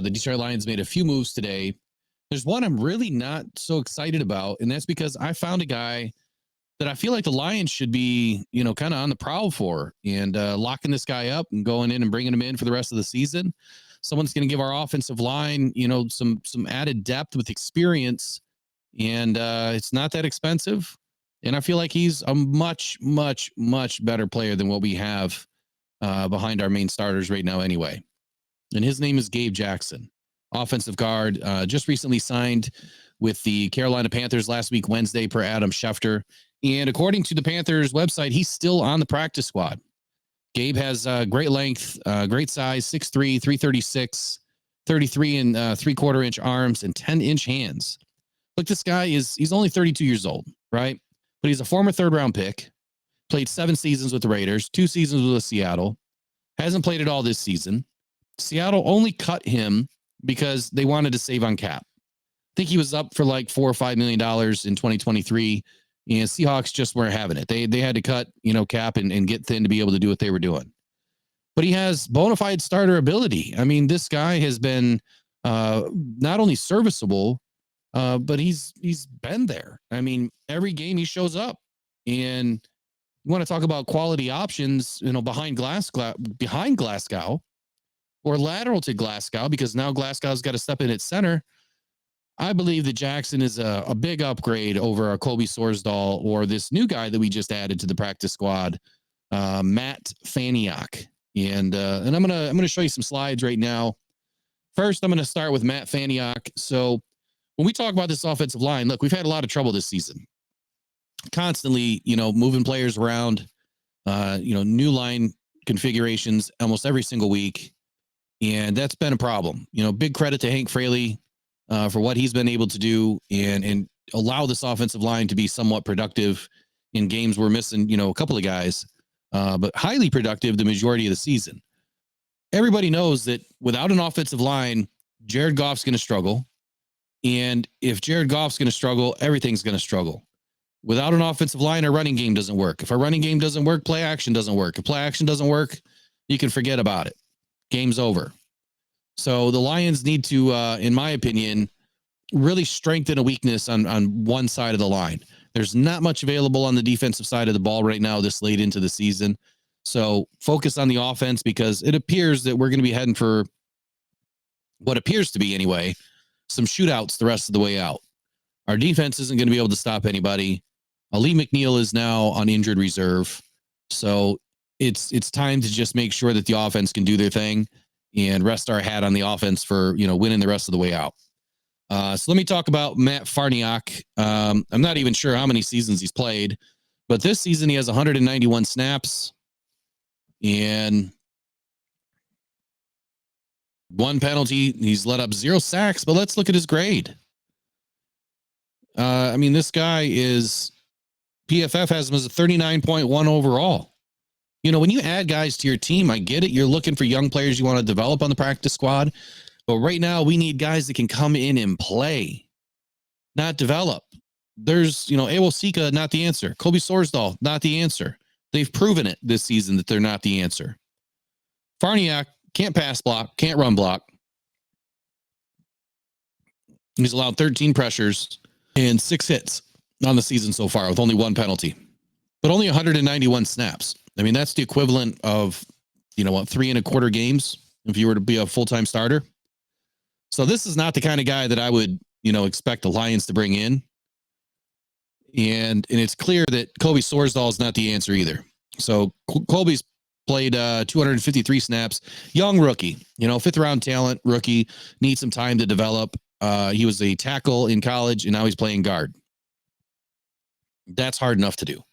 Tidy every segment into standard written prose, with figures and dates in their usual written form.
The Detroit Lions made a few moves today. There's one I'm really not so excited about, and that's because I found a guy that I feel like the Lions should be, kind of on the prowl for, and locking this guy up and going in and bringing him in for the rest of the season. Someone's going to give our offensive line, some added depth with experience, and it's not that expensive. And I feel like he's a much, much, much better player than what we have behind our main starters right now, anyway. And his name is Gabe Jackson, offensive guard, just recently signed with the Carolina Panthers last week, Wednesday, per Adam Schefter. And according to the Panthers website, he's still on the practice squad. Gabe has great length, great size, 6'3", 336, 33 and 3/4 inch arms and 10-inch hands. Look, this guy he's only 32 years old, right? But he's a former third-round pick, played 7 seasons with the Raiders, 2 seasons with Seattle, hasn't played at all this season. Seattle only cut him because they wanted to save on cap. I think he was up for like $4 or $5 million in 2023, and Seahawks just weren't having it. They had to cut, cap and get thin to be able to do what they were doing. But he has bona fide starter ability. I mean, this guy has been not only serviceable, but he's been there. I mean, every game he shows up, and you want to talk about quality options, behind Glasgow or lateral to Glasgow, because now Glasgow's got to step in at center. I believe that Jackson is a big upgrade over a Kobe Sorsdahl or this new guy that we just added to the practice squad, Matt Faniak. And I'm gonna show you some slides right now. First, I'm gonna start with Matt Faniak. So when we talk about this offensive line, look, we've had a lot of trouble this season. Constantly, moving players around, new line configurations almost every single week. And that's been a problem. Big credit to Hank Fraley for what he's been able to do and allow this offensive line to be somewhat productive in games we're missing, a couple of guys, but highly productive the majority of the season. Everybody knows that without an offensive line, Jared Goff's going to struggle. And if Jared Goff's going to struggle, everything's going to struggle. Without an offensive line, our running game doesn't work. If our running game doesn't work, play action doesn't work. If play action doesn't work, you can forget about it. Game's over. So the Lions need to, in my opinion, really strengthen a weakness on one side of the line. There's not much available on the defensive side of the ball right now this late into the season. So focus on the offense, because it appears that we're going to be heading for what appears to be, anyway, some shootouts the rest of the way out. Our defense isn't going to be able to stop anybody. Ali McNeil is now on injured reserve. So it's time to just make sure that the offense can do their thing and rest our hat on the offense for, winning the rest of the way out. So let me talk about Matt Farniok. I'm not even sure how many seasons he's played, but this season he has 191 snaps and 1 penalty. He's let up 0 sacks, but let's look at his grade. This guy is, PFF has him as a 39.1 overall. When you add guys to your team, I get it. You're looking for young players you want to develop on the practice squad. But right now, we need guys that can come in and play, not develop. There's, Awol Sika, not the answer. Kobe Sorsdahl, not the answer. They've proven it this season that they're not the answer. Farniak can't pass block, can't run block. He's allowed 13 pressures and 6 hits on the season so far with only 1 penalty, but only 191 snaps. That's the equivalent of, 3 1/4 games if you were to be a full-time starter. So this is not the kind of guy that I would, expect the Lions to bring in. And it's clear that Kobe Sorsdahl is not the answer either. So Kobe's played 253 snaps, young rookie, 5th-round talent rookie, needs some time to develop. He was a tackle in college, and now he's playing guard. That's hard enough to do.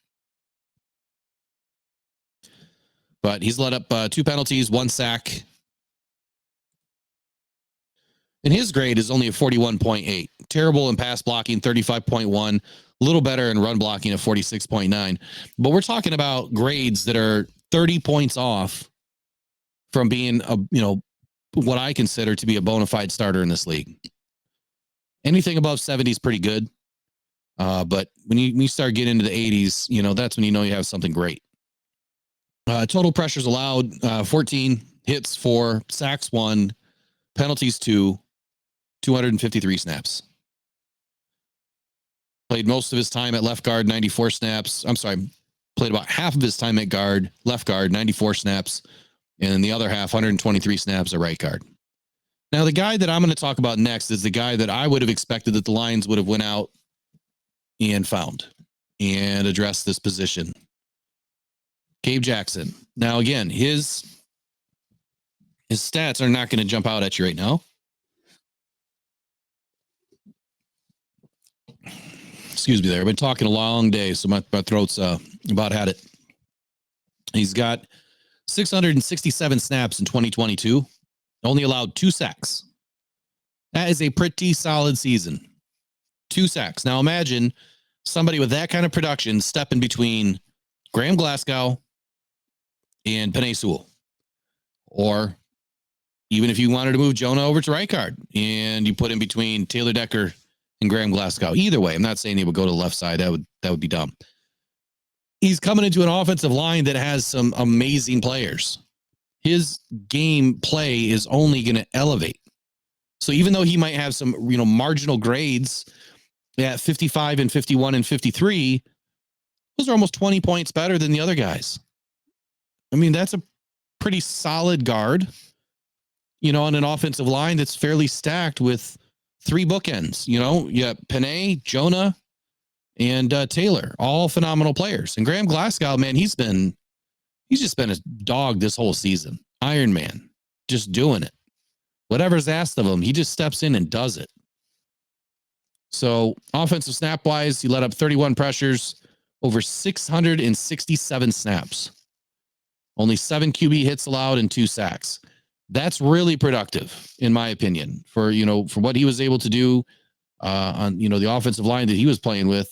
But he's let up 2 penalties, 1 sack. And his grade is only a 41.8. Terrible in pass blocking, 35.1. A little better in run blocking at 46.9. But we're talking about grades that are 30 points off from being what I consider to be a bona fide starter in this league. Anything above 70 is pretty good. But when you start getting into the 80s, that's when you have something great. Total pressures allowed, 14, hits 4, sacks 1, penalties 2, 253 snaps. Played most of his time at left guard, 94 snaps. I'm sorry, played about half of his time at guard, left guard, 94 snaps, and then the other half, 123 snaps at right guard. Now, the guy that I'm going to talk about next is the guy that I would have expected that the Lions would have went out and found and addressed this position. Gabe Jackson. Now, again, his stats are not going to jump out at you right now. Excuse me there. I've been talking a long day, so my throat's about had it. He's got 667 snaps in 2022. Only allowed 2 sacks. That is a pretty solid season. 2 sacks. Now imagine somebody with that kind of production stepping between Graham Glasgow and Penei Sewell. Or even if you wanted to move Jonah over to right guard and you put in between Taylor Decker and Graham Glasgow. Either way, I'm not saying he would go to the left side. That would be dumb. He's coming into an offensive line that has some amazing players. His game play is only going to elevate. So even though he might have some, marginal grades at 55 and 51 and 53, those are almost 20 points better than the other guys. I mean, that's a pretty solid guard, on an offensive line that's fairly stacked with 3 bookends. You got Penei, Jonah, and Taylor, all phenomenal players. And Graham Glasgow, man, he's just been a dog this whole season. Iron Man, just doing it. Whatever's asked of him, he just steps in and does it. So offensive snap wise, he let up 31 pressures, over 667 snaps. Only 7 QB hits allowed and 2 sacks. That's really productive, in my opinion, for what he was able to do on the offensive line that he was playing with.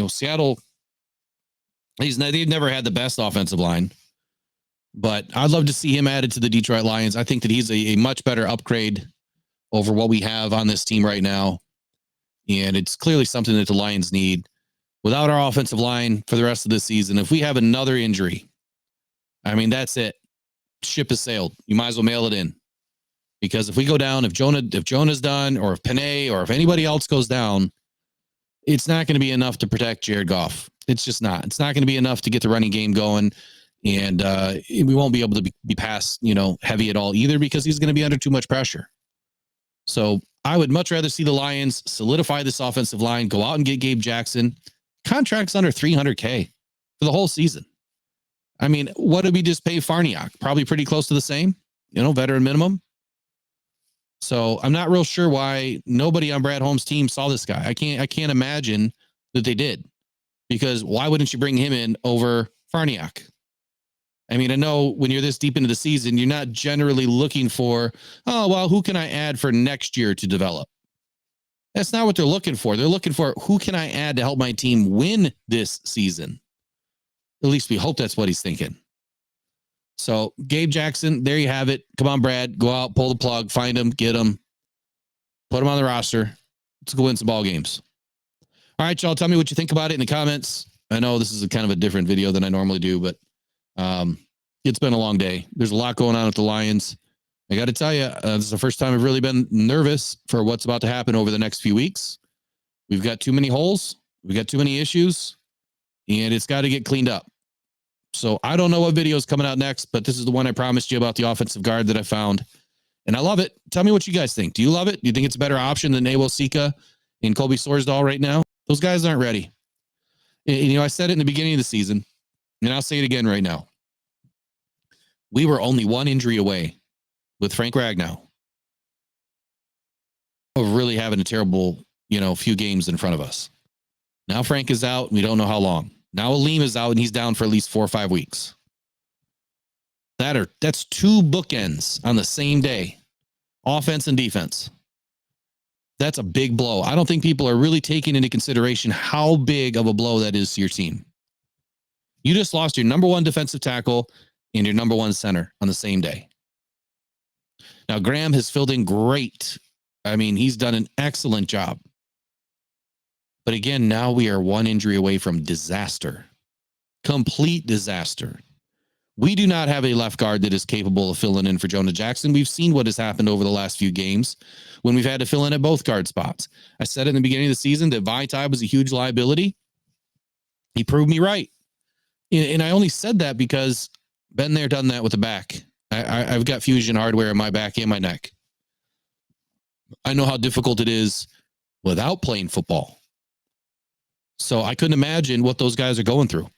Seattle, they've never had the best offensive line, but I'd love to see him added to the Detroit Lions. I think that he's a much better upgrade over what we have on this team right now, and it's clearly something that the Lions need. Without our offensive line for the rest of this season, if we have another injury, I mean, that's it. Ship has sailed. You might as well mail it in. Because if we go down, if Jonah's done, or if Penei, or if anybody else goes down, it's not going to be enough to protect Jared Goff. It's just not. It's not going to be enough to get the running game going. And we won't be able to be pass, heavy at all either, because he's going to be under too much pressure. So I would much rather see the Lions solidify this offensive line, go out and get Gabe Jackson. Contracts under $300K for the whole season. I mean, what did we just pay Farniok? Probably pretty close to the same, veteran minimum. So I'm not real sure why nobody on Brad Holmes' team saw this guy. I can't imagine that they did, because why wouldn't you bring him in over Farniok? I mean, I know when you're this deep into the season, you're not generally looking for, who can I add for next year to develop? That's not what they're looking for. They're looking for, who can I add to help my team win this season? At least we hope that's what he's thinking. So Gabe Jackson, there you have it. Come on, Brad, go out, pull the plug, find him, get him, put him on the roster. Let's go win some ball games. All right, y'all, tell me what you think about it in the comments. I know this is a kind of a different video than I normally do, but it's been a long day. There's a lot going on with the Lions. I got to tell you, this is the first time I've really been nervous for what's about to happen over the next few weeks. We've got too many holes. We've got too many issues, and it's got to get cleaned up. So I don't know what video is coming out next, but this is the one I promised you about the offensive guard that I found. And I love it. Tell me what you guys think. Do you love it? Do you think it's a better option than Nawal Sika and Colby Sorsdahl right now? Those guys aren't ready. And, I said it in the beginning of the season, and I'll say it again right now. We were only one injury away with Frank Ragnow of really having a terrible, few games in front of us. Now Frank is out. We don't know how long. Now Aleem is out, and he's down for at least 4 or 5 weeks. That's 2 bookends on the same day, offense and defense. That's a big blow. I don't think people are really taking into consideration how big of a blow that is to your team. You just lost your number 1 defensive tackle and your number 1 center on the same day. Now, Graham has filled in great. I mean, he's done an excellent job. But again, now we are 1 injury away from disaster. Complete disaster. We do not have a left guard that is capable of filling in for Jonah Jackson. We've seen what has happened over the last few games when we've had to fill in at both guard spots. I said in the beginning of the season that Vaitai was a huge liability. He proved me right. And I only said that because been there, done that with the back. I've got fusion hardware in my back and my neck. I know how difficult it is without playing football. So I couldn't imagine what those guys are going through.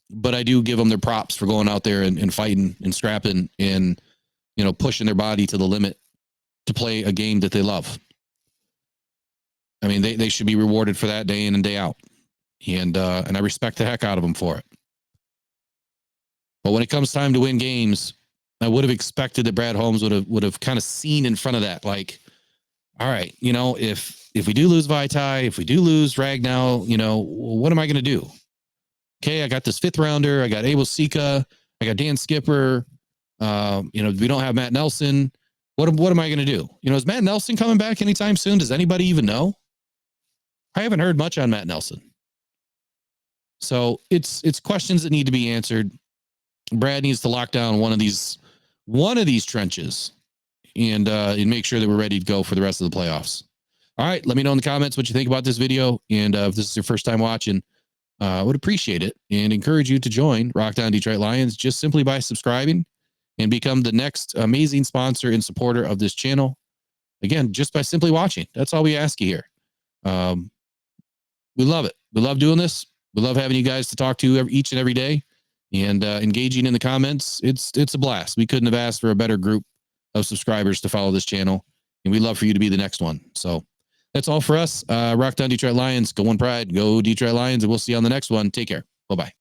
But I do give them their props for going out there and fighting and scrapping and, pushing their body to the limit to play a game that they love. I mean, they should be rewarded for that day in and day out. And I respect the heck out of them for it. But when it comes time to win games, I would have expected that Brad Holmes would have kind of seen in front of that, like, all right, if we do lose Vaitai, if we do lose Ragnow, what am I going to do? Okay, I got this 5th rounder. I got Abel Sika. I got Dan Skipper. We don't have Matt Nelson. What am I going to do? Is Matt Nelson coming back anytime soon? Does anybody even know? I haven't heard much on Matt Nelson. So it's questions that need to be answered. Brad needs to lock down one of these trenches and make sure that we're ready to go for the rest of the playoffs. All right, let me know in the comments what you think about this video. And if this is your first time watching, I would appreciate it and encourage you to join Rockdown Detroit Lions just simply by subscribing and become the next amazing sponsor and supporter of this channel. Again, just by simply watching. That's all we ask you here. We love it. We love doing this. We love having you guys to talk to each and every day and engaging in the comments. It's a blast. We couldn't have asked for a better group of subscribers to follow this channel. And we'd love for you to be the next one. So that's all for us. Rockdown Detroit Lions. Go One Pride. Go Detroit Lions. And we'll see you on the next one. Take care. Bye-bye.